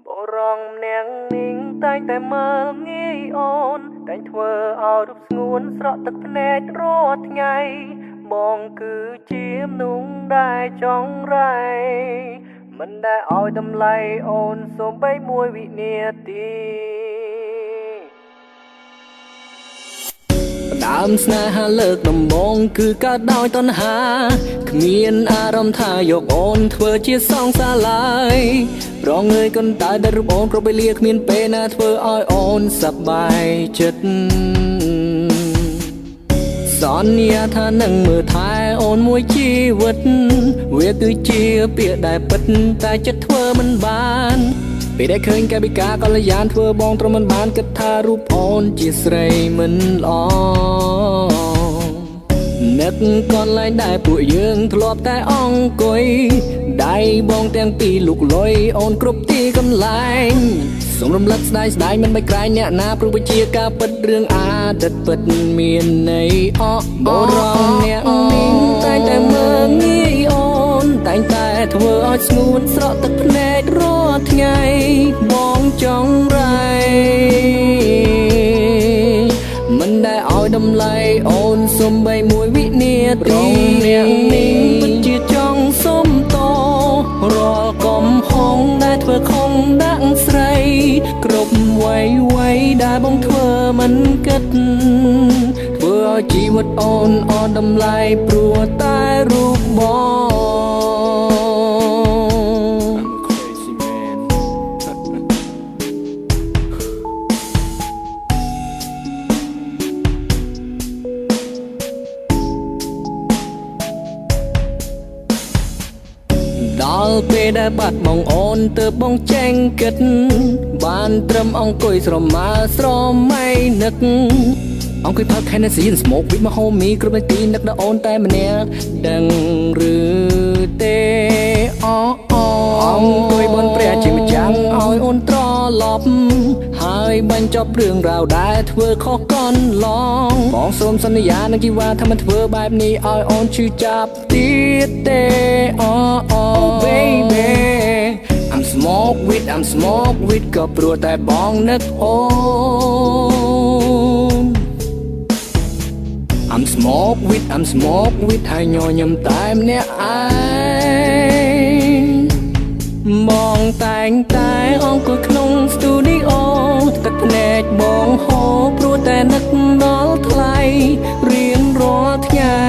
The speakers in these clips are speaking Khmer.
บรองแนงนิ่งតែងតែមើលងាយអូនតែងធ្វើឲ្យរូបស្ងួនស្រក់ទឹកភ្នែករាល់ថ្ងៃបងគឺជាមនុស្សដែលចង់រៃមិនដែលឲ្យតម្លៃអូនសូម្បីមួយវិនាទីដើមស្នេហាលើកដំបូងគឺកើតដោយតណ្ហាគ្មានអារម្មណ៍ថាយកអូនធ្វើជាសងសាឡើយប្រងើយកន្តើយដែលរូបអូនគ្រប់វេលាគ្មានពេលណាធ្វើឲ្យអូនសប្បាយចិត្តសន្យាថានឹងមើលថែអូនមួយជីវិតវាគឺជាពាក្យដែលពិតតែចិត្តធ្វើមិនបានពេលដែលឃើញកាយវិការកល្យានធ្វើបងទ្រាំមិនបានគិតថារូបអូនជាស្រីមិនល្អនឹកកន្លែងដែលពួកយើងធ្លាប់តែអង្គុយដៃបងទាំងពីរលុកលុយអូនគ្រប់ទីកន្លែងសូមរំលឹកស្ដាយស្ដាយមិនបាច់ក្រែងអ្នកណាព្រោះវាជាការពិតរឿងអតីតពិតមានន័យបរងអ្នកនេះតែងតែមើលងាយអូនតែងតែធ្វើឲ្យស្ងួនស្រក់ទឹកភ្នែករាល់ថ្ងៃបងចង់រៃមិនដែលឲ្យតម្លៃអូនសូម្បីមួយវិនាទីអ្នកនេះពិតជាចង់សុំតរាល់កំហុសដែលធ្វើខំដាក់ស្រីគ្រប់វ័យដែលបងធ្វើមិនគិតធ្វើឲ្យជីវិតអូនអត់តម្លៃព្រោះតែរូបបងដល់ពេលដែលបាត់បងអូនទើបបងចេញគិតបានត្រឹមអង្គុយស្រមើស្រមៃនឹកអង្គុយផឹក Hennessy and smoke with my homie គ្រប់នាទីនឹកដល់អូនតែម្នាក់ដឹងឬទេអង្គុយបនព្រះជាម្ចាំងឲ្យអូនត្រឡប់ហើយបញ្ចប់រឿងរ៉ាវដែលធ្វើខុសកន្លងបងសូមសន្យានឹងជីវ៉ាថាមិនធ្វើបែបនេះឲ្យអូនឈឺចាប់ទៀតទេ baby I'm smoke with ក៏ព្រោះតែបងនឹកអូន I'm smoke with ហើយញញឹមតែម្នាក់ឯងបងតែងតែអង្គុយក្នុងស្ទូឌីអូទឹកភ្នែកបងហូរព្រោះតែនឹកដល់ថ្លៃរៀងរាល់ថ្ងៃ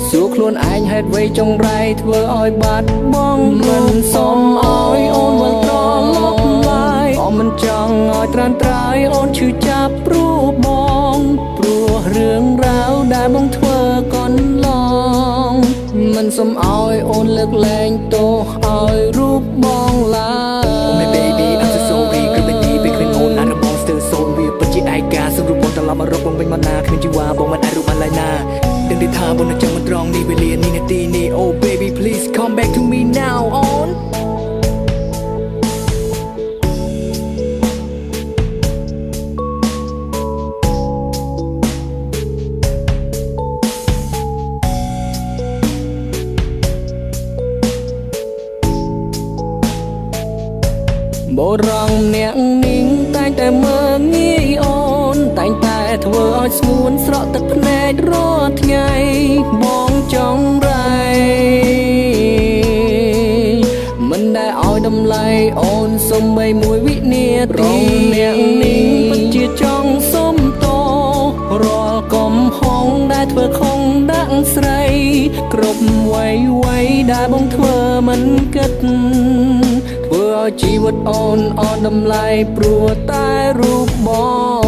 សួរខ្លួនឯងហេតុអ្វីចង់រៃធ្វើឲ្យបាត់បងមិនសុំឲ្យអូនវិលត្រឡប់ឡើយក៏មិនចង់ឲ្យត្រានត្រើយអូនឈឺចាប់ព្រោះបងព្រោះរឿងរ៉ាវដែលបងធ្វើកន្លងមិនសុំឲ្យអូនលើកលែងទោសឲ្យរូបបងឡើយ Oh my baby I'm so sorry គ្រប់នាទីពេលគ្មានអូនណារបស់ still so វាពិតជាឯកាសូមរូបបងត្រឡប់មករកបងវិញមកណាគ្មានជីវ៉ាបងមិនអាចរូបបានឡើយណាដឹងទេថាបងនៅចាំមិនត្រង់នេះវេលានេះនាទីនេះ Oh baby please come back to me now onបរងអ្នកនេះតែងតែមើលងាយអូនតែងតែធ្វើឲ្យស្ងួនស្រក់ទឹកភ្នែករាល់ថ្ងៃបងចង់រៃមិនដែលឲ្យតម្លៃអូនសូម្បីមួយវិនាទីអ្នកនេះពិតជាចង់សុំតរាល់កំហុសដែលធ្វើខំដាក់ស្រីគ្រប់វ័យដែលបងធ្វើមិនគិតធ្វើឲ្យជីវិតអូនអត់តម្លៃព្រោះតែរូបបង